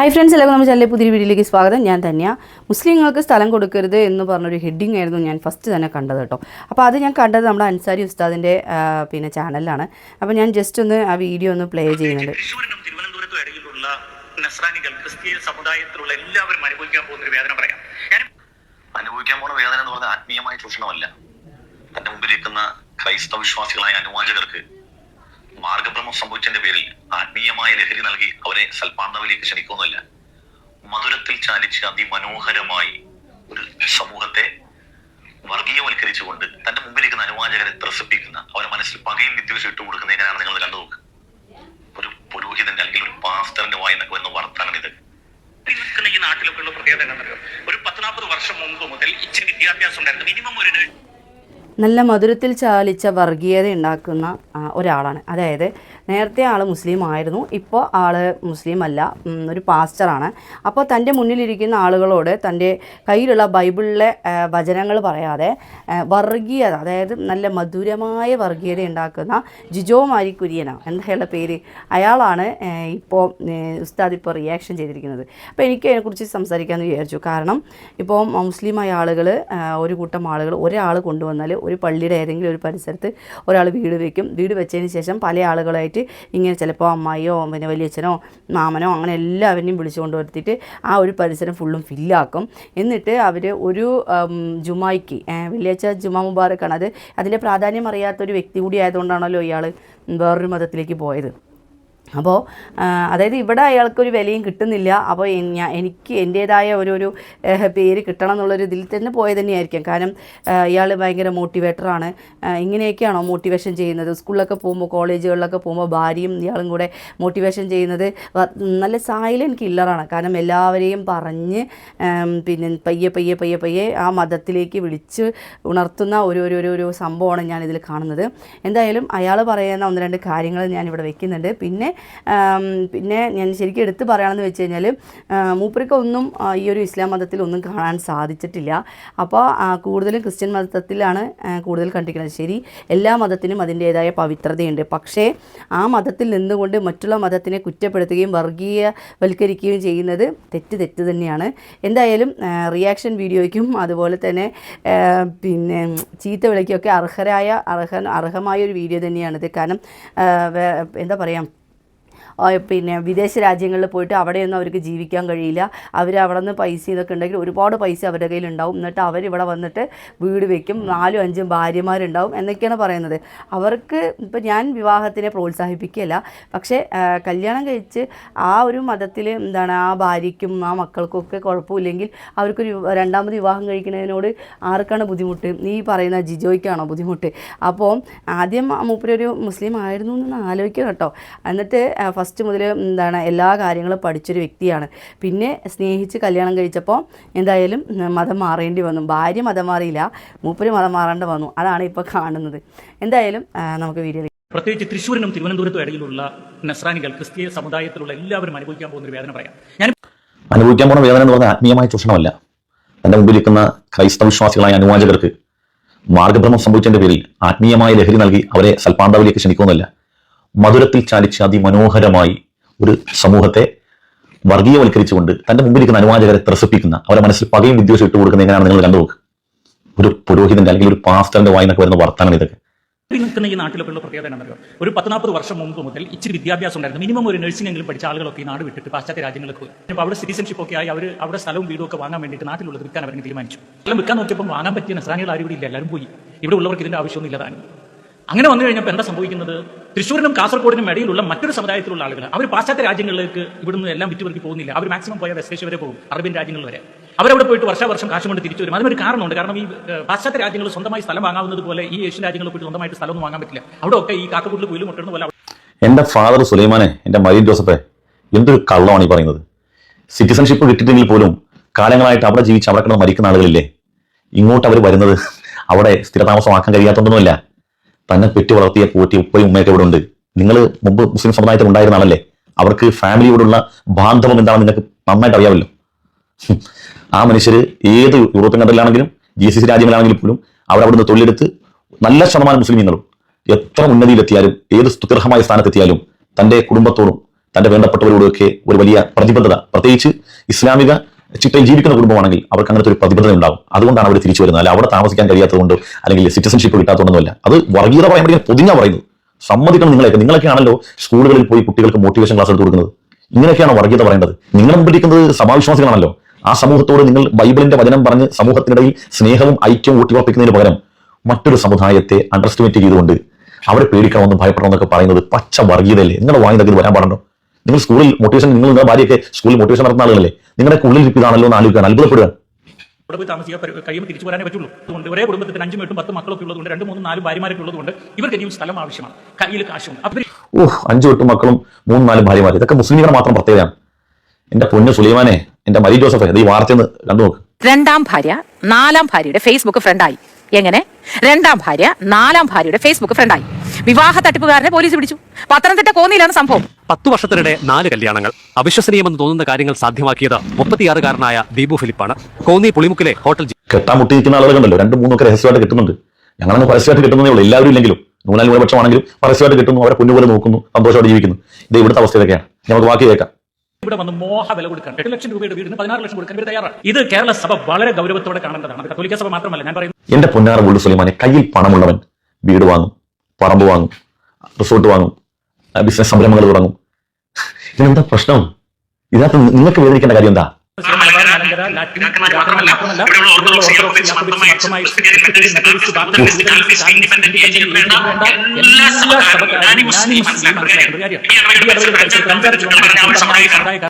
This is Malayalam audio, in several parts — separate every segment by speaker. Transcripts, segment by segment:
Speaker 1: ഹായ് ഫ്രണ്ട്സ്, എല്ലാവർക്കും നമ്മുടെ ചാനലിലെ പുതിയ വീഡിയോയിലേക്ക് സ്വാഗതം. ഞാൻ തന്നെയാണ്. മുസ്ലിങ്ങൾക്ക് സ്ഥലം കൊടുക്കരുത് എന്ന് പറഞ്ഞൊരു ഹെഡിങ് ആയിരുന്നു ഞാൻ ഫസ്റ്റ് തന്നെ കണ്ടത് കേട്ടോ. അപ്പോൾ അത് ഞാൻ കണ്ടത് നമ്മുടെ അൻസാരി ഉസ്താദിൻ്റെ ചാനലിലാണ്. അപ്പോൾ ഞാൻ ജസ്റ്റ് ഒന്ന് ആ വീഡിയോ ഒന്ന് പ്ലേ ചെയ്യുന്നുണ്ട്.
Speaker 2: തിരുവനന്തപുരത്തും ഇടയിലുള്ള നസ്രാനികൾ ക്രിസ്തീയ സമുദായത്തിലുള്ള എല്ലാവരും അനുഭവിക്കാൻ പോകുന്ന ഒരു വേദന പറയാം. ഞാൻ അനുഭവിക്കാൻ പോകുന്ന വേദന എന്ന് പറഞ്ഞാൽ ആത്മീയമായ ചൂഷണമല്ല. തന്റെ മുമ്പിലിരിക്കുന്ന ക്രൈസ്തവ വിശ്വാസികളായ അനുവാചകർക്ക് മാർഗഭ്രമം സംഭവിച്ചതിന്റെ പേരിൽ ആത്മീയമായ ലഹരി നൽകി അവരെ സൽപാണ്ഡവിലേക്ക് ക്ഷണിക്കുന്നില്ല. മധുരത്തിൽ ചാലിച്ച് അതിമനോഹരമായി ഒരു സമൂഹത്തെ വർഗീയവൽക്കരിച്ചുകൊണ്ട് തന്റെ മുമ്പിലിരിക്കുന്ന അനുവാചകരെ ത്രസിപ്പിക്കുന്ന, അവരെ മനസ്സിൽ പകയും വിദ്വേഷം ഇട്ട് കൊടുക്കുന്ന എങ്ങനെയാണ് നിങ്ങൾ കണ്ടു നോക്ക്. ഒരു പുരോഹിതന്റെ അല്ലെങ്കിൽ ഒരു പാസ്റ്ററിന്റെ വായിന്നൊക്കെ വരുന്ന വർത്താനം ഇത്. ഈ നാട്ടിലൊക്കെ ഉള്ള പ്രത്യേകത എന്താണെന്നറിയോ? ഒരു 10-40 വർഷം മുമ്പ് മുതൽ ഇച്ചിരി വിദ്യാഭ്യാസം ഉണ്ടായിരുന്നു. മിനിമം ഒരു
Speaker 1: നല്ല മധുരത്തിൽ ചാലിച്ച വർഗീയത ഉണ്ടാക്കുന്ന ഒരാളാണ്. അതായത് നേരത്തെ ആൾ മുസ്ലിം ആയിരുന്നു, ഇപ്പോൾ ആൾ മുസ്ലിം അല്ല, ഒരു പാസ്റ്ററാണ്. അപ്പോൾ തൻ്റെ മുന്നിലിരിക്കുന്ന ആളുകളോട് തൻ്റെ കയ്യിലുള്ള ബൈബിളിലെ വചനങ്ങൾ പറയാതെ വർഗീയത, അതായത് നല്ല മധുരമായ വർഗീയത ഉണ്ടാക്കുന്ന ജിജോ മാരി കുര്യനാണ്, എന്തായുള്ള പേര്, അയാളാണ് ഇപ്പോൾ ഉസ്താദ് ഇപ്പോൾ റിയാക്ഷൻ ചെയ്തിരിക്കുന്നത്. അപ്പോൾ എനിക്ക് അതിനെക്കുറിച്ച് സംസാരിക്കാമെന്ന് വിചാരിച്ചു. കാരണം ഇപ്പോൾ മുസ്ലിമായ ആളുകൾ, ഒരു കൂട്ടം ആളുകൾ ഒരാൾ കൊണ്ടുവന്നാൽ ഒരു പള്ളിയുടെ ഏതെങ്കിലും ഒരു പരിസരത്ത് ഒരാൾ വീട് വയ്ക്കും. വീട് വെച്ചതിന് ശേഷം പല ആളുകളായിട്ട് ഇങ്ങനെ ചിലപ്പോൾ അമ്മായിയോ വലിയച്ഛനോ മാമനോ അങ്ങനെ എല്ലാവരെയും വിളിച്ചുകൊണ്ട് വരുത്തിയിട്ട് ആ ഒരു പരിസരം ഫുള്ളും ഫില്ലാക്കും. എന്നിട്ട് അവർ ഒരു ജുമായ്ക്ക്, വെള്ളിയാഴ്ച ജുമാ മുബാറക്കാണ്, അതിൻ്റെ പ്രാധാന്യം അറിയാത്തൊരു വ്യക്തി കൂടി ആയതുകൊണ്ടാണല്ലോ ഇയാൾ വേറൊരു മതത്തിലേക്ക് പോയത്. അപ്പോൾ അതായത് ഇവിടെ അയാൾക്കൊരു വിലയും കിട്ടുന്നില്ല. അപ്പോൾ എനിക്ക് എൻ്റേതായ ഒരു പേര് കിട്ടണം എന്നുള്ളൊരു ഇതിൽ തന്നെ പോയത് തന്നെയായിരിക്കും. കാരണം ഇയാൾ ഭയങ്കര മോട്ടിവേറ്ററാണ്. ഇങ്ങനെയൊക്കെയാണോ മോട്ടിവേഷൻ ചെയ്യുന്നത്? സ്കൂളിലൊക്കെ പോകുമ്പോൾ, കോളേജുകളിലൊക്കെ പോകുമ്പോൾ ഭാര്യയും ഇയാളും കൂടെ മോട്ടിവേഷൻ ചെയ്യുന്നത് നല്ല സൈലൻറ്റ് കില്ലറാണ്. കാരണം എല്ലാവരെയും പറഞ്ഞ് പയ്യെ ആ മതത്തിലേക്ക് വിളിച്ച് ഉണർത്തുന്ന ഒരു സംഭവമാണ് ഞാനിതിൽ കാണുന്നത്. എന്തായാലും അയാൾ പറയുന്ന 1-2 കാര്യങ്ങൾ ഞാനിവിടെ വെക്കുന്നുണ്ട്. പിന്നെ ഞാൻ ശരിക്കും എടുത്ത് പറയുകയാണെന്ന് വെച്ച് കഴിഞ്ഞാൽ മൂപ്പർക്കൊന്നും ഈ ഒരു ഇസ്ലാം മതത്തിൽ ഒന്നും കാണാൻ സാധിച്ചിട്ടില്ല. അപ്പോൾ കൂടുതലും ക്രിസ്ത്യൻ മതത്തിലാണ് കൂടുതൽ കണ്ടിരിക്കുന്നത്. ശരി, എല്ലാ മതത്തിനും അതിൻ്റേതായ പവിത്രതയുണ്ട്. പക്ഷേ ആ മതത്തിൽ നിന്നുകൊണ്ട് മറ്റുള്ള മതത്തിനെ കുറ്റപ്പെടുത്തുകയും വർഗീയവൽക്കരിക്കുകയും ചെയ്യുന്നത് തെറ്റ് തന്നെയാണ്. എന്തായാലും റിയാക്ഷൻ വീഡിയോയ്ക്കും അതുപോലെ തന്നെ ചീത്ത വിളിക്കൊക്കെ അർഹമായ ഒരു വീഡിയോ തന്നെയാണിത്. കാരണം എന്താ പറയുക, വിദേശ രാജ്യങ്ങളിൽ പോയിട്ട് അവിടെയൊന്നും അവർക്ക് ജീവിക്കാൻ കഴിയില്ല. അവിടെ നിന്ന് പൈസ ഇതൊക്കെ ഉണ്ടെങ്കിൽ ഒരുപാട് പൈസ അവരുടെ കയ്യിലുണ്ടാവും. എന്നിട്ട് അവരിവിടെ വന്നിട്ട് വീട് വയ്ക്കും, 4-5 ഭാര്യമാരുണ്ടാവും എന്നൊക്കെയാണ് പറയുന്നത്. അവർക്ക് ഇപ്പം ഞാൻ വിവാഹത്തിനെ പ്രോത്സാഹിപ്പിക്കുകയല്ല, പക്ഷേ കല്യാണം കഴിച്ച് ആ ഒരു മതത്തിൽ ആ ഭാര്യയ്ക്കും ആ മക്കൾക്കൊക്കെ കുഴപ്പമില്ലെങ്കിൽ അവർക്കൊരു 2ാമത് വിവാഹം കഴിക്കുന്നതിനോട് ആർക്കാണ് ബുദ്ധിമുട്ട്? ഈ പറയുന്ന ജിജോയ്ക്കാണോ ബുദ്ധിമുട്ട്? അപ്പോൾ ആദ്യം മൂപ്പരൊരു മുസ്ലിം ആയിരുന്നു എന്ന് ആലോചിക്കണം കേട്ടോ. എന്നിട്ട് ഫസ്റ്റ് മുതൽ എല്ലാ കാര്യങ്ങളും പഠിച്ചൊരു വ്യക്തിയാണ്. പിന്നെ സ്നേഹിച്ച് കല്യാണം കഴിച്ചപ്പോൾ എന്തായാലും മതം മാറേണ്ടി വന്നു. ഭാര്യ മതം മാറിയില്ല, മൂപ്പര് മതം മാറേണ്ടി വന്നു. അതാണ് ഇപ്പോൾ കാണുന്നത്. എന്തായാലും നമുക്ക് വീഡിയോ,
Speaker 2: പ്രത്യേകിച്ച് തൃശ്ശൂരിനും തിരുവനന്തപുരത്തും ഇടയിലുള്ള നസ്രാനികൾ ക്രിസ്തീയ സമുദായത്തിലുള്ള എല്ലാവരും അനുഭവിക്കാൻ പോകുന്ന ഒരു വേദന പറയാം. ഞാൻ
Speaker 3: അനുഭവിക്കാൻ പോകുന്ന വേദന എന്ന് പറഞ്ഞാൽ ആത്മീയമായ ചൂഷണമല്ല. തന്റെ മുമ്പിലിരിക്കുന്ന ക്രൈസ്തവ വിശ്വാസികളായ അനുവാചകർക്ക് മാർഗഭ്രമം സംഭവിച്ചതിന്റെ പേരിൽ ആത്മീയമായ ലഹരി നൽകി അവരെ സൽപാണ്ഡവിലേക്ക് ക്ഷണിക്കുന്നില്ല. മധുരത്തിൽ ചാലിച്ച് അതിമനോഹരമായി ഒരു സമൂഹത്തെ വർഗീയവൽക്കരിച്ചുകൊണ്ട് തന്റെ മുമ്പിലിരിക്കുന്ന അനുവാചകരെ ത്രസിപ്പിക്കുന്ന, അവരെ മനസ്സിൽ പകയും വിദ്വേഷം ഇട്ട് കൊടുക്കുന്ന എങ്ങനെയാണ് നിങ്ങൾ കണ്ടു നോക്ക്. ഒരു പുരോഹിതന്റെ അല്ലെങ്കിൽ ഒരു പാസ്റ്ററിന്റെ വായിന്നൊക്കെ വരുന്ന വർത്താനം ഇതൊക്കെ.
Speaker 2: നിൽക്കുന്ന ഈ നാട്ടിലൊക്കെ ഉള്ള പ്രത്യേകത എന്താണെന്നറിയോ? ഒരു 10-40 വർഷം മുമ്പ് മുതൽ ഇച്ചിരി വിദ്യാഭ്യാസം ഉണ്ടായിരുന്നു. മിനിമം ഒരു നഴ്സിംഗ് എങ്കിലും പഠിച്ച ആളുകളൊക്കെ ഈ നാട് വിട്ടിട്ട് പാശ്ചാത്യ രാജ്യങ്ങൾക്ക് പോയി. അപ്പോൾ അവിടെ സിറ്റിസൺഷിപ്പ് ഒക്കെ ആയി അവിടെ സ്ഥലവും വീടും ഒക്കെ വാങ്ങാൻ വേണ്ടിയിട്ട് നാട്ടിലുള്ളത് വിൽക്കാൻ അവർ തീരുമാനിച്ചു. എല്ലാം വിൽക്കാൻ നോക്കിയപ്പോൾ വാങ്ങാൻ പറ്റിയ നസ്രാനികൾ ആരും ഇവിടെ ഇല്ല, എല്ലാവരും പോയി. ഇവിടെ ഉള്ളവർക്ക് ഇതിന്റെ ആവശ്യമൊന്നും ഇല്ലതാണ്. അങ്ങനെ വന്നു കഴിഞ്ഞപ്പോൾ എന്താ സംഭവിക്കുന്നത്? തൃശ്ശൂരിനും കാസർഗോഡിനും ഇടയിലുള്ള മറ്റൊരു സമുദായത്തിലുള്ള ആളുകൾ അവർ പാശ്ചാത്യ രാജ്യങ്ങളിലേക്ക് ഇവിടുന്ന് എല്ലാം വിറ്റുപെറുക്കി പോകുന്നില്ല. അവർ മാക്സിമം പോയ വെസ്റ്റ് ഏഷ്യ വരെ പോകും, അറേബ്യൻ രാജ്യങ്ങൾ വരെ. അവരവിടെ പോയിട്ട് വർഷം കാശ് കൊണ്ട് തിരിച്ചു വരും. അതിനൊരു കാരണമുണ്ട്. കാരണം ഈ പാശ്ചാത്യ രാജ്യങ്ങൾ സ്വന്തമായി സ്ഥലം വാങ്ങാവുന്നത് പോലെ ഈ ഏഷ്യൻ രാജ്യങ്ങളിൽ പോയിട്ട് സ്വന്തമായിട്ട് സ്ഥലമൊന്നും വാങ്ങാൻ പറ്റില്ല. അവിടെ ഒക്കെ ഈ കാക്കക്കൂട്ടിൽ കുയിലും മുട്ടുന്ന പോലെ.
Speaker 3: എന്റെ ഫാദർ സുലൈമാനെ, എന്റെ മരീൻ ജോസഫെ, എന്തൊരു കള്ളമാണ് ഈ പറയുന്നത്. സിറ്റിസൺഷിപ്പ് കിട്ടിയിട്ടെങ്കിൽ പോലും കാലങ്ങളായിട്ട് അവിടെ ജീവിച്ച് അവിടെ കിടന്ന് മരിക്കുന്ന ആളുകളില്ലേ, ഇങ്ങോട്ട് അവർ വരുന്നത് അവിടെ സ്ഥിരതാമസമാക്കാൻ കഴിയാത്തതൊന്നുമല്ല. തന്നെ പെറ്റി വളർത്തിയ പോറ്റി ഉപ്പയും ഉമ്മയൊക്കെ ഇവിടെ ഉണ്ട്. നിങ്ങൾ മുമ്പ് മുസ്ലിം സമുദായത്തിൽ ഉണ്ടായിരുന്ന ആളല്ലേ. അവർക്ക് ഫാമിലിയോടുള്ള ബാന്ധവം എന്താണെന്ന് നിങ്ങൾക്ക് നന്നായിട്ട് അറിയാമല്ലോ. ആ മനുഷ്യർ ഏത് യൂറോപ്യൻ കൺട്രിയിലാണെങ്കിലും GCC രാജ്യങ്ങളാണെങ്കിലും പോലും അവരവിടുന്ന് തൊഴിലെടുത്ത് നല്ല ശതമാനം മുസ്ലിമീങ്ങളും എത്ര ഉന്നതിയിലെത്തിയാലും ഏത് സ്തുത്യർഹമായ സ്ഥാനത്തെത്തിയാലും തന്റെ കുടുംബത്തോടും തന്റെ വേണ്ടപ്പെട്ടവരോടൊക്കെ ഒരു വലിയ പ്രതിബദ്ധത, പ്രത്യേകിച്ച് ഇസ്ലാമിക ചിട്ടയിൽ ജീവിക്കുന്ന കുടുംബമാണെങ്കിൽ അവർക്ക് അങ്ങനത്തെ ഒരു പ്രതിബദ്ധത ഉണ്ടാവും. അതുകൊണ്ടാണ് അവർ തിരിച്ചു വരുന്നത്. അല്ല അവിടെ താമസിക്കാൻ കഴിയാത്തതുകൊണ്ട് അല്ലെങ്കിൽ സിറ്റിസൺഷിപ്പ് കിട്ടാത്തതുകൊണ്ടൊന്നുമല്ല. അത് വർഗീയത പറയുമ്പോൾ പൊതിഞ്ഞാ പറയുന്നത്. സമ്മതിക്കണം നിങ്ങളൊക്കെ ആണല്ലോ സ്കൂളുകളിൽ പോയി കുട്ടികൾക്ക് മോട്ടിവേഷൻ ക്ലാസ് എടുത്ത് കൊടുക്കുന്നത്. ഇങ്ങനെയൊക്കെയാണ് വർഗീയത പറയേണ്ടത്. നിങ്ങൾ മുമ്പിരിക്കുന്നത് സഭാവിശ്വാസികളാണല്ലോ. ആ സമൂഹത്തോട് നിങ്ങൾ ബൈബിളിന്റെ വചനം പറഞ്ഞ് സമൂഹത്തിനിടയിൽ സ്നേഹവും ഐക്യവും ഊട്ടിയുറപ്പിക്കുന്നതിന് പകരം മറ്റൊരു സമുദായത്തെ അണ്ടർസ്റ്റിമേറ്റ് ചെയ്തുകൊണ്ട് അവരെ പേടിക്കണമെന്നും ഭയപ്പെടണമെന്നൊക്കെ പറയുന്നത് പച്ച വർഗീയതയല്ലേ? നിങ്ങളുടെ വായിന്നൊക്കെ ഇത് വരാൻ പാടുണ്ടോ? നിങ്ങൾ സ്കൂളിൽ മോട്ടിവേഷൻ, നിങ്ങളുടെ ഭാര്യയൊക്കെ സ്കൂളിൽ മോട്ടിവേഷൻ നടത്തുന്ന ആളുകളല്ലേ? നിങ്ങളുടെ ഉള്ളിൽ ഇതാണല്ലോ എന്ന് ആലോചിക്കാൻ അത്ഭുതപ്പെടുക.
Speaker 4: അവിടെ പോയി താമസിക്കാൻ കഴിയുമ്പോൾ തിരിച്ചു വരാനേ പറ്റുള്ളൂ. അതുകൊണ്ട് ഒരേ കുടുംബത്തിന് 5, 8, 10 മക്കളൊക്കെ ഉള്ളതുകൊണ്ട് 2, 3, 4 ഭാര്യമാരൊക്കെ ഉള്ളതുകൊണ്ട് ഇവർക്ക് ഇനിയും സ്ഥലം ആവശ്യമാണ്, കയ്യിൽ കാശും.
Speaker 3: 5, 8 മക്കളും 3, 4 ഭാര്യമാർ, ഇതൊക്കെ മുസ്ലിങ്ങളുടെ മാത്രം പ്രത്യേകതയാണ്. എന്റെ പൊന്നു സുലൈമാനെ, എന്റെ മരി ജോസഫ്, ഈ വാർത്തയെന്ന് കണ്ടു നോക്ക്.
Speaker 5: 2ാം ഭാര്യ 4ാം ഭാര്യയുടെ ഫേസ്ബുക്ക് ഫ്രണ്ടായി. എങ്ങനെ? 2ാം ഭാര്യ 4ാം ഭാര്യയുടെ ഫേസ്ബുക്ക് ഫ്രണ്ടായി. വിവാഹ തട്ടിപ്പുകാരനെ പോലീസ് പിടിച്ചു. പത്തനംതിട്ട കോന്നിയിലാണ് സംഭവം.
Speaker 6: 10 വർഷത്തിനിടെ 4 കല്യാണങ്ങൾ. അവിശ്വസനീയമെന്ന് തോന്നുന്ന കാര്യങ്ങൾ സാധ്യമാക്കിയത് 36-കാരനായ ദീപു ഫിലിപ്പാണ്. കോന്നി പുളിമുക്കിലെ ഹോട്ടൽ
Speaker 3: കെട്ടാൻ മുട്ടിയിരിക്കുന്ന ആളുകളുണ്ടല്ലോ, 2, 3 ഒക്കെ രഹസ്യമായിട്ട് കിട്ടുന്നുണ്ട്. ഞങ്ങളങ്ങ് പരസ്യമായിട്ട് കിട്ടുന്നതേ ഉള്ളൂ. എല്ലാവരും ഇല്ലെങ്കിലും ന്യൂനപക്ഷമാണെങ്കിലും പരസ്യമായിട്ട് കിട്ടുന്നു, അവരെ പൊന്നുപോലെ നോക്കുന്നു, സന്തോഷമായിട്ട് ജീവിക്കുന്നു. ഇത് ഇവിടുത്തെ അവസ്ഥ ഇതൊക്കെയാണ്. നമുക്ക് ബാക്കി കേൾക്കാം.
Speaker 4: ഇവിടെ വന്ന് മോഹ വില കൊടുക്കാൻ 8 ലക്ഷം രൂപയുടെ വീടിന് 16 ലക്ഷം കൊടുക്കാൻ ഇവർ തയ്യാറാണ്. ഇത് കേരള സഭ വളരെ ഗൗരവത്തോടെ കാണേണ്ടതാണ്. അത് കത്തോലിക്ക സഭ മാത്രമല്ല, ഞാൻ പറയുന്നത്.
Speaker 3: എന്റെ പൊന്നാറ ഉള്ളു സുലൈമാനെ, കയ്യിൽ പണമുള്ളവൻ വീട് വാങ്ങും, പറമ്പ് വാങ്ങും, റിസോർട്ട് വാങ്ങും, ബിസിനസ് സംരംഭങ്ങൾ തുടങ്ങും. ഇതിനെന്താ പ്രശ്നം? ഇതിനകത്ത് നിങ്ങൾക്ക് വേദനിക്കേണ്ട കാര്യം എന്താ?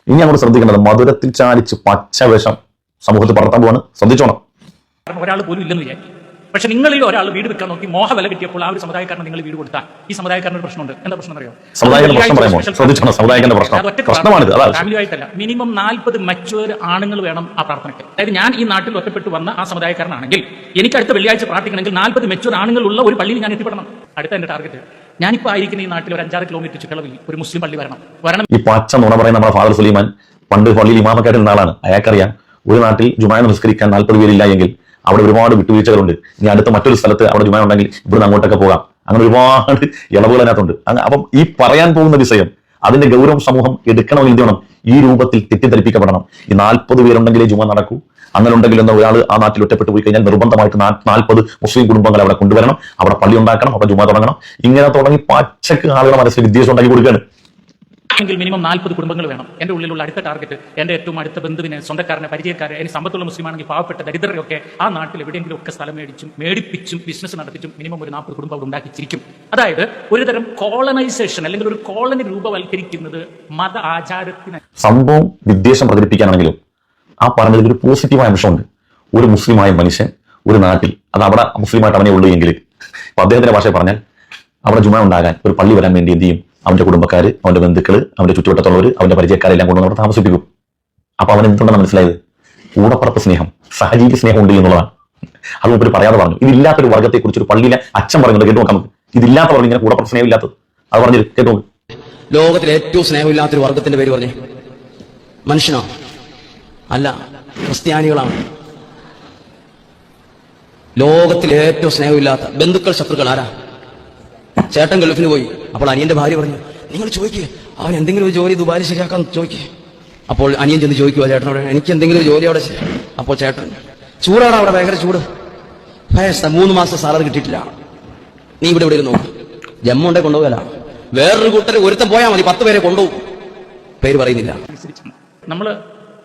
Speaker 3: ഇനി അങ്ങോട്ട് ശ്രദ്ധിക്കേണ്ടത്, മധുരത്തിൽ ചാലിച്ച് പച്ചവേഷം സമൂഹത്തിൽ പടർത്താൻ പോവാണ്. ശ്രദ്ധിച്ചോണം.
Speaker 4: ഒരാൾ പോലും ഇല്ലെന്ന് വിചാരിക്കും. പക്ഷെ നിങ്ങളിൽ ഒരാൾ വീട് വെക്കാൻ നോക്കി മോഹ വില കിട്ടിയപ്പോൾ ആ ഒരു സമുദായക്കാരന് നിങ്ങൾ വീട് കൊടുത്താൽ ഈ സമുദായക്കാരന് ഒരു പ്രശ്നമുണ്ട്. എന്താ പ്രശ്നം അറിയോ?
Speaker 3: സമുദായത്തിന്റെ പ്രശ്നം പറയുമ്പോൾ ശ്രദ്ധിച്ചോണം. സമുദായത്തിന്റെ പ്രശ്നമാണിത്.
Speaker 4: ഫാമിലി ആയിട്ടല്ല, മിനിമം 40 മച്ചുവർ ആണുങ്ങൾ വേണം ആ പ്രാർത്ഥനയ്ക്ക്. അതായത് ഞാൻ ഈ നാട്ടിൽ ഒറ്റപ്പെട്ട് വന്ന ആ സമുദായക്കാരനാണെങ്കിൽ എനിക്ക് അടുത്ത വെള്ളിയാഴ്ച പ്രാർത്ഥിക്കണമെങ്കിൽ 40 മച്ചുവർ ആണുങ്ങൾ ഉള്ള ഒരു പള്ളിയിൽ ഞാൻ എത്തിപ്പെടണം. അടുത്ത എന്റെ ടാർഗറ്റ്. ഞാനിപ്പോ ആയിരിക്കുന്ന ഈ നാട്ടിൽ ഒരു 5-6 കിലോമീറ്റർ ചുറ്റളവിൽ ഒരു മുസ്ലിം പള്ളി വരണം.
Speaker 3: ഈ പച്ച നുണ പറയുന്ന നമ്മുടെ ഫാദർ സുലൈമാൻ പണ്ട് പള്ളിയിൽ ഇമാമക്കായിട്ട് നിന്ന ആളാണ്. അയാൾക്കറിയാം ഒരു നാട്ടിൽ ജുമാ നമസ്കരിക്കാൻ 40 പേരില്ല എങ്കിൽ അവിടെ ഒരുപാട് വിട്ടുവീഴ്ചകളുണ്ട്. ഇനി അടുത്ത മറ്റൊരു സ്ഥലത്ത് അവിടെ ജുമാ ഉണ്ടെങ്കിൽ ഇവിടുന്ന് അങ്ങോട്ടൊക്കെ പോകാം. അങ്ങനെ ഒരുപാട് ഇളവുകൾ അതിനകത്തുണ്ട്. അപ്പം ഈ പറയാൻ പോകുന്ന വിഷയം, അതിന്റെ ഗൗരവം സമൂഹം എടുക്കണമെങ്കിൽ എന്ത് വേണം? ഈ രൂപത്തിൽ തെറ്റിദ്ധരിപ്പിക്കപ്പെടണം. ഈ 40 പേരുണ്ടെങ്കിലേ ജുമാ നടക്കൂ, അങ്ങനെ ഉണ്ടെങ്കിൽ എന്ന ഒരാൾ ആ നാട്ടിൽ ഒറ്റപ്പെട്ടു പോയി കഴിഞ്ഞാൽ നിർബന്ധമായിട്ട് 40 മുസ്ലിം കുടുംബങ്ങൾ അവിടെ കൊണ്ടുവരണം, അവിടെ പള്ളി ഉണ്ടാക്കണം, അവിടെ ജുമാ തുടങ്ങണം. ഇങ്ങനെ തുടങ്ങി പച്ചക്ക് ആളുകളുടെ മനസ്സിൽ വിദ്വേഷം ഉണ്ടാക്കി കൊടുക്കുകയാണ്.
Speaker 4: എങ്കിൽ മിനിമം 40 കുടുംബങ്ങൾ വേണം. എന്റെ ഉള്ളിലുള്ള അടുത്ത ടാർഗറ്റ്, എന്റെ ഏറ്റവും അടുത്ത ബന്ധുവിനെ, സ്വന്തക്കാരനെ, പരിചയക്കാരെ, ഇനി സമ്പത്തുള്ള മുസ്ലിമാണെങ്കിൽ പാവപ്പെട്ട ദരിദ്രരൊക്കെ ആ നാട്ടിൽ എവിടെയെങ്കിലും ഒക്കെ സ്ഥലം മേടിപ്പിച്ചും ബിസിനസ് നടത്തിച്ചും മിനിമം ഒരു 40 കുടുംബം അവിടെ ഉണ്ടാക്കിച്ചിരിക്കും. അതായത് ഒരുതരം കോളനൈസേഷൻ അല്ലെങ്കിൽ ഒരു കോളനി രൂപവൽക്കരിക്കുന്നത് മത ആചാരത്തിന്.
Speaker 3: സംഭവം വിദ്വേഷം പ്രകടിപ്പിക്കാനാണെങ്കിലും ആ പറഞ്ഞതിൽ ഒരു പോസിറ്റീവായ അംശമുണ്ട്. ഒരു മുസ്ലിമായ മനുഷ്യൻ ഒരു നാട്ടിൽ, അത് അവിടെ മുസ്ലിമായിട്ട് അവനെ ഉള്ളൂ എങ്കിൽ, അപ്പൊ അദ്ദേഹത്തിന്റെ ഭാഷയിൽ പറഞ്ഞാൽ അവിടെ ജുമാ ഉണ്ടാകാൻ ഒരു പള്ളി വരാൻ വേണ്ടി എന്ത് ചെയ്യും? അവന്റെ കുടുംബക്കാര്, അവന്റെ ബന്ധുക്കള്, അവന്റെ ചുറ്റുവട്ടത്തുള്ളവർ, അവന്റെ പരിചയക്കാരെല്ലാം കൊണ്ടുവന്ന് അവിടെ താമസിപ്പിക്കും. അപ്പൊ അവൻ എന്തുകൊണ്ടാണ് മനസ്സിലായത്? കൂടപ്പുറപ്പ് സ്നേഹം, സഹജീവി സ്നേഹം ഉണ്ട് എന്നുള്ളതാണ്. അത് മുമ്പ് പറയാതെ പറഞ്ഞു. ഇതില്ലാത്തൊരു വർഗത്തെ കുറിച്ച് ഒരു പള്ളിയിലെ അച്ഛൻ പറയുന്നത് കേട്ടു നോക്കാം. ഇതില്ലാത്ത പറഞ്ഞു, ഇങ്ങനെ കൂടപ്പുറപ്പ് സ്നേഹം ഇല്ലാത്തത് അത് പറഞ്ഞു കേട്ടു നോക്ക്.
Speaker 7: ലോകത്തിലെ ഏറ്റവും സ്നേഹമില്ലാത്തൊരു വർഗത്തിന്റെ പേര് പറഞ്ഞേ. മനുഷ്യനോ? അല്ല, ക്രിസ്ത്യാനികളാണ്. ലോകത്തിലെ ഏറ്റവും സ്നേഹമില്ലാത്ത ബന്ധുക്കൾ, ശത്രുക്കൾ ആരാ? ചേട്ടൻ ഗൾഫിന് പോയി. അപ്പോൾ അനിയന്റെ ഭാര്യ പറഞ്ഞു, നിങ്ങൾ ചോദിക്കുക, അവൻ എന്തെങ്കിലും ഒരു ജോലി ദുബായിൽ ശരിയാക്കാൻ ചോദിക്കുക. അപ്പോൾ അനിയൻ ചെന്ന് ചോദിക്കുക ചേട്ടനോട്, എനിക്ക് എന്തെങ്കിലും ഒരു ജോലി അവിടെ ശരിയാ. അപ്പോൾ ചേട്ടൻ, ചൂടാണ് അവിടെ, ഭയങ്കര ചൂട്, 3 മാസം സാലറി കിട്ടിയിട്ടില്ല, നീ ഇവിടെ ഇവിടെ നോക്കും, ജമ്മുണ്ടെ കൊണ്ടുപോകല. വേറൊരു കൂട്ടർ ഒരുത്തം പോയാൽ മതി, 10 പേരെ കൊണ്ടുപോകും, പേര് പറയുന്നില്ല.
Speaker 4: നമ്മള്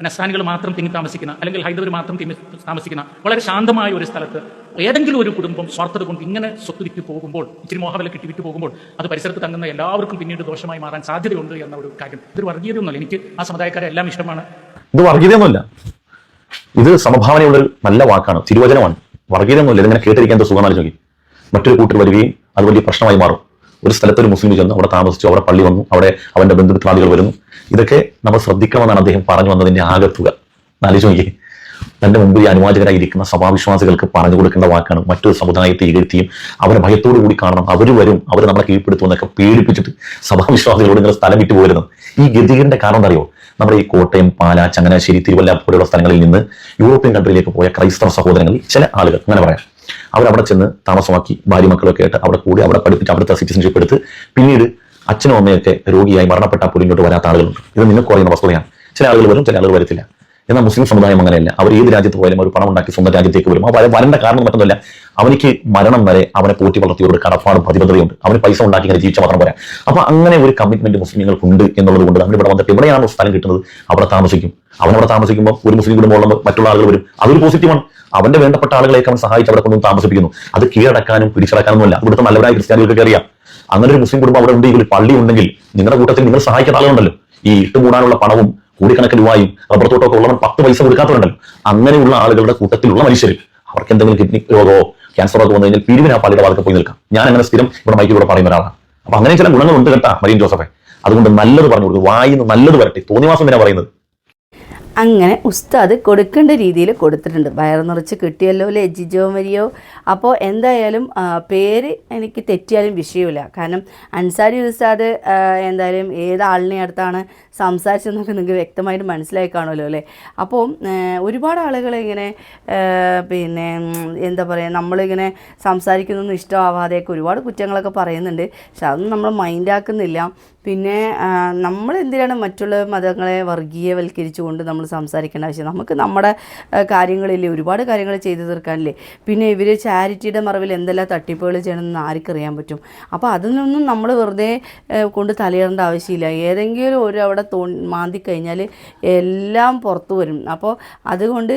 Speaker 4: നസ്രാനികൾ മാത്രം തിങ്ങി താമസിക്കുന്ന, അല്ലെങ്കിൽ ഹൈന്ദവർ മാത്രം തിങ്ങി താമസിക്കുന്ന വളരെ ശാന്തമായ ഒരു സ്ഥലത്ത് ഏതെങ്കിലും ഒരു കുടുംബം സ്വാർത്ഥത കൊണ്ട് ഇങ്ങനെ സ്വത്ത് വിറ്റ് പോകുമ്പോൾ, ഇച്ചിരി മോഹവില കിട്ടി വിറ്റ് പോകുമ്പോൾ, അത് പരിസരത്ത് തങ്ങുന്ന എല്ലാവർക്കും പിന്നീട് ദോഷമായി മാറാൻ സാധ്യതയുണ്ട് എന്ന ഒരു കാര്യം. ഇതൊരു വർഗീയതയൊന്നുമല്ല. എനിക്ക് ആ സമുദായക്കാരെ എല്ലാം ഇഷ്ടമാണ്.
Speaker 3: ഇത് വർഗീയതയൊന്നുമല്ല, ഇത് സമഭാവനയുള്ളൊരു നല്ല വാക്കാണ്, തിരുവചനമാണ്. വർഗീയതയൊന്നുമില്ല. ഇതിങ്ങനെ കേട്ടിരിക്കാൻ സുഖമാണ്. ചോദിക്കും മറ്റൊരു കൂട്ടർ വരികയും അത് വലിയ പ്രശ്നമായി മാറും. ഒരു സ്ഥലത്ത് ഒരു മുസ്ലിം ചെന്നു, അവിടെ താമസിച്ചു, അവിടെ പള്ളി വന്നു, അവിടെ അവന്റെ ബന്ധുമിത്രാദികൾ വരുന്നു. ഇതൊക്കെ നമ്മൾ ശ്രദ്ധിക്കണമെന്നാണ് അദ്ദേഹം പറഞ്ഞു വന്നതിന്റെ ആകത്തുക. ആലോചിച്ച് നോക്കി, തന്റെ മുമ്പിൽ അനുവാചകരായിരിക്കുന്ന സഭാവിശ്വാസികൾക്ക് പറഞ്ഞു കൊടുക്കേണ്ട വാക്കാണ്. മറ്റൊരു സമുദായത്തെ ഇകഴ്ത്തിയും അവരെ ഭയത്തോടു കൂടി കാണണം, അവർ വരും, അവർ നമ്മളെ കീഴ്പ്പെടുത്തുമെന്നൊക്കെ പേടിപ്പിച്ചിട്ട് സഭാവിശ്വാസികളോട് നിങ്ങൾ സ്ഥലം വിട്ടു പോരുന്നു. ഈ ഗതികേടിന്റെ കാരണം എന്താ അറിയോ? നമ്മുടെ ഈ കോട്ടയം, പാല, ചങ്ങനാശ്ശേരി, തിരുവല്ല പോലെയുള്ള സ്ഥലങ്ങളിൽ നിന്ന് യൂറോപ്യൻ കൺട്രിയിലേക്ക് പോയ ക്രൈസ്തവ സഹോദരങ്ങളിൽ ചില ആളുകൾ, അങ്ങനെ പറയാം, അവരവിടെ ചെന്ന് താമസമാക്കി ഭാര്യ മക്കളൊക്കെ ആയിട്ട് അവിടെ കൂടി, അവിടെ പഠിപ്പിച്ച് അവിടുത്തെ സിറ്റിസൺഷിപ്പ് എടുത്ത് പിന്നീട് അച്ഛനും അമ്മയൊക്കെ രോഗിയായി മരണപ്പെട്ട പോലും ഇങ്ങോട്ട് വരാത്ത ആളുകളുണ്ട്. ഇത് നിങ്ങൾക്ക് അറിയുന്ന വസ്തുതയാണ്. ചില ആളുകൾ വരും, ചില ആളുകൾ വരത്തില്ല. എന്നാൽ മുസ്ലിം സമുദായം അങ്ങനെയല്ല. അവർ ഏത് രാജ്യത്ത് പോയാലും അവർ പണം ഉണ്ടാക്കി സ്വന്തം രാജ്യത്തേക്ക് വരും. ആ വരേണ്ട കാരണം മറ്റൊന്നുമല്ല, അവനിക്ക് മരണം വരെ അവനെ പോറ്റി വളർത്തിയവരുടെ കടപ്പാടും പ്രതിബദ്ധതയുണ്ട്. അവന് പൈസ ഉണ്ടാക്കി ഇങ്ങനെ ജീവിച്ച മാത്രം പോരാ. അപ്പൊ അങ്ങനെ ഒരു കമ്മിറ്റ്മെന്റ് മുസ്ലിങ്ങൾക്കുണ്ട് എന്നുള്ളത് കൊണ്ട് നമ്മൾ ഇവിടെ വന്നിട്ട് എവിടെയാണ് സ്ഥലം കിട്ടുന്നത് അവിടെ താമസിക്കും. അവനവിടെ താമസിക്കുമ്പോൾ ഒരു മുസ്ലിം കുടുംബമുള്ള മറ്റുള്ള ആളുകൾ വരും. അതൊരു പോസിറ്റീവാണ്. അവന്റെ വേണ്ടപ്പെട്ട ആളുകളെയൊക്കെ അവൻ സഹായിച്ച് അവിടെ കൊണ്ടുവന്ന് താമസിപ്പിക്കുന്നു. അത് കീഴടക്കാനും പിടിച്ചടക്കാനൊന്നുമല്ല. ഇവിടുത്തെ നല്ലവരായ ക്രിസ്ത്യാനികൾക്ക് അറിയാം. അങ്ങനെ ഒരു മുസ്ലിം കുടുംബം അവിടെ ഉണ്ടെങ്കിൽ, പള്ളി ഉണ്ടെങ്കിൽ, നിങ്ങളുടെ കൂട്ടത്തിൽ നിങ്ങൾ സഹായിക്കുന്ന ആളുകളുണ്ടല്ലോ. ഈ ഇട്ടുമൂടാനുള്ള പണവും കോടിക്കണക്കിന് രൂപയും റബ്ബർ തോട്ടമൊക്കെ ഉള്ളവൻ 10 പൈസ കൊടുക്കാത്തവരുണ്ടല്ലോ. അങ്ങനെയുള്ള ആളുകളുടെ കൂട്ടത്തിലുള്ള മനുഷ്യർ, അവർക്ക് എന്തെങ്കിലും കിഡ്നി രോഗമോ ക്യാൻസറോ ഒക്കെ വന്നു കഴിഞ്ഞാൽ പിരിവിന് ആ പള്ളിയുടെ ഭാഗത്ത് പോയി നിൽക്കാം. ഞാൻ അങ്ങനെ സ്ഥിരം ഇവിടെ മൈക്കിലൂടെ പറയുന്ന ഒരാളാണ്. അപ്പൊ അങ്ങനെ ചില ഗുണങ്ങളുണ്ട് കേട്ടാ മരിയൻ ജോസഫെ. അതുകൊണ്ട് നല്ലത് പറഞ്ഞു കൊടുക്കും. വായിന്ന് നല്ലത് വരട്ടെ. തോന്നിവാസം തന്നെ പറയുന്നത്.
Speaker 1: അങ്ങനെ ഉസ്താദ് കൊടുക്കേണ്ട രീതിയിൽ കൊടുത്തിട്ടുണ്ട്. വയറ് നിറച്ച് കിട്ടിയല്ലോ അല്ലേ ജിജോ മരിയോ. അപ്പോൾ എന്തായാലും പേര് എനിക്ക് തെറ്റിയാലും വിഷയമില്ല. കാരണം അൻസാരി ഉസ്താദ് എന്തായാലും ഏതാളിനെ അടുത്താണ് സംസാരിച്ചതെന്നൊക്കെ നിങ്ങൾക്ക് വ്യക്തമായിട്ട് മനസ്സിലായി കാണുമല്ലോ അല്ലേ. അപ്പോൾ ഒരുപാട് ആളുകൾ ഇങ്ങനെ പിന്നെ എന്താ പറയുക, നമ്മളിങ്ങനെ സംസാരിക്കുന്നൊന്നും ഇഷ്ടമാവാതെയൊക്കെ ഒരുപാട് കുറ്റങ്ങളൊക്കെ പറയുന്നുണ്ട്. പക്ഷെ അതൊന്നും നമ്മൾ മൈൻഡാക്കുന്നില്ല. പിന്നെ നമ്മൾ എന്തിനാണ് മറ്റുള്ള മതങ്ങളെ വർഗീയവൽക്കരിച്ചുകൊണ്ട് നമ്മൾ സംസാരിക്കേണ്ട ആവശ്യം? നമുക്ക് നമ്മുടെ കാര്യങ്ങളില്ലേ, ഒരുപാട് കാര്യങ്ങൾ ചെയ്തു തീർക്കാനില്ലേ. പിന്നെ ഇവർ ചാരിറ്റിയുടെ മറവിൽ എന്തെല്ലാം തട്ടിപ്പുകൾ ചെയ്യണമെന്ന് ആർക്കറിയാൻ പറ്റും? അപ്പോൾ അതിനൊന്നും നമ്മൾ വെറുതെ കൊണ്ട് തലയിടേണ്ട ആവശ്യമില്ല. ഏതെങ്കിലും ഒരു അവിടെ മാന്തി കഴിഞ്ഞാൽ എല്ലാം പുറത്തു വരും. അപ്പോൾ അതുകൊണ്ട്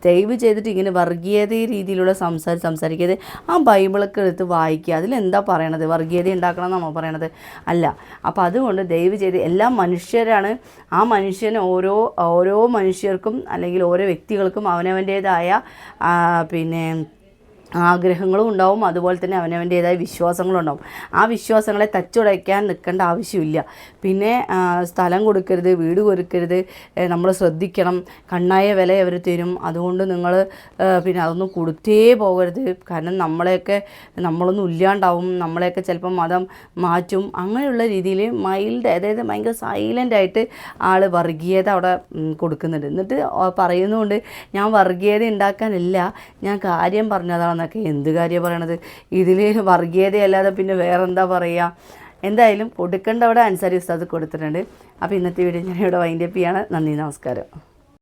Speaker 1: ദയവ് ചെയ്തിട്ട് ഇങ്ങനെ വർഗീയത രീതിയിലുള്ള സംസാരിക്കാതെ ആ ബൈബിളൊക്കെ എടുത്ത് വായിക്കുക. അതിലെന്താ പറയണത്? വർഗീയത ഉണ്ടാക്കണം എന്നാണോ പറയണത്? അല്ല. അപ്പോൾ അതുകൊണ്ട് ദയവ് ചെയ്ത് എല്ലാം മനുഷ്യരാണ്. ആ മനുഷ്യന് ഓരോ മനുഷ്യർക്കും അല്ലെങ്കിൽ ഓരോ വ്യക്തികൾക്കും അവനവൻ്റേതായ പിന്നെ ആഗ്രഹങ്ങളും ഉണ്ടാവും. അതുപോലെ തന്നെ അവനവൻ്റേതായ വിശ്വാസങ്ങളും ഉണ്ടാവും. ആ വിശ്വാസങ്ങളെ തച്ചുടയ്ക്കാൻ നിൽക്കേണ്ട ആവശ്യമില്ല. പിന്നെ സ്ഥലം കൊടുക്കരുത്, വീട് കൊടുക്കരുത്, നമ്മൾ ശ്രദ്ധിക്കണം. കണ്ണായ വില അവർ തരും. അതുകൊണ്ട് നിങ്ങൾ പിന്നെ അതൊന്നും കൊടുത്തേ പോകരുത്. കാരണം നമ്മളൊന്നും ഇല്ലാണ്ടാവും. നമ്മളെയൊക്കെ ചിലപ്പം മതം മാറ്റും. അങ്ങനെയുള്ള രീതിയിൽ മൈൽഡ്, അതായത് ഭയങ്കര സൈലൻ്റായിട്ട് ആൾ വർഗീയത അവിടെ കൊടുക്കുന്നുണ്ട്. എന്നിട്ട് പറയുന്നതുകൊണ്ട് ഞാൻ വർഗീയത ഉണ്ടാക്കാനില്ല, ഞാൻ കാര്യം പറഞ്ഞതാണ് എന്നൊക്കെ. എന്ത് കാര്യം പറയണത്? ഇതിൽ വർഗീയതയല്ലാതെ പിന്നെ വേറെന്താ പറയുക? എന്തായാലും കൊടുക്കേണ്ടവിടെ അൻസാരി ഉസ്താദ് കൊടുത്തിട്ടുണ്ട്. അപ്പോൾ ഇന്നത്തെ വീഡിയോ ഞാൻ ഇവിടെ വൈൻഡപ്പ് ചെയ്യാണ്. നന്ദി, നമസ്കാരം.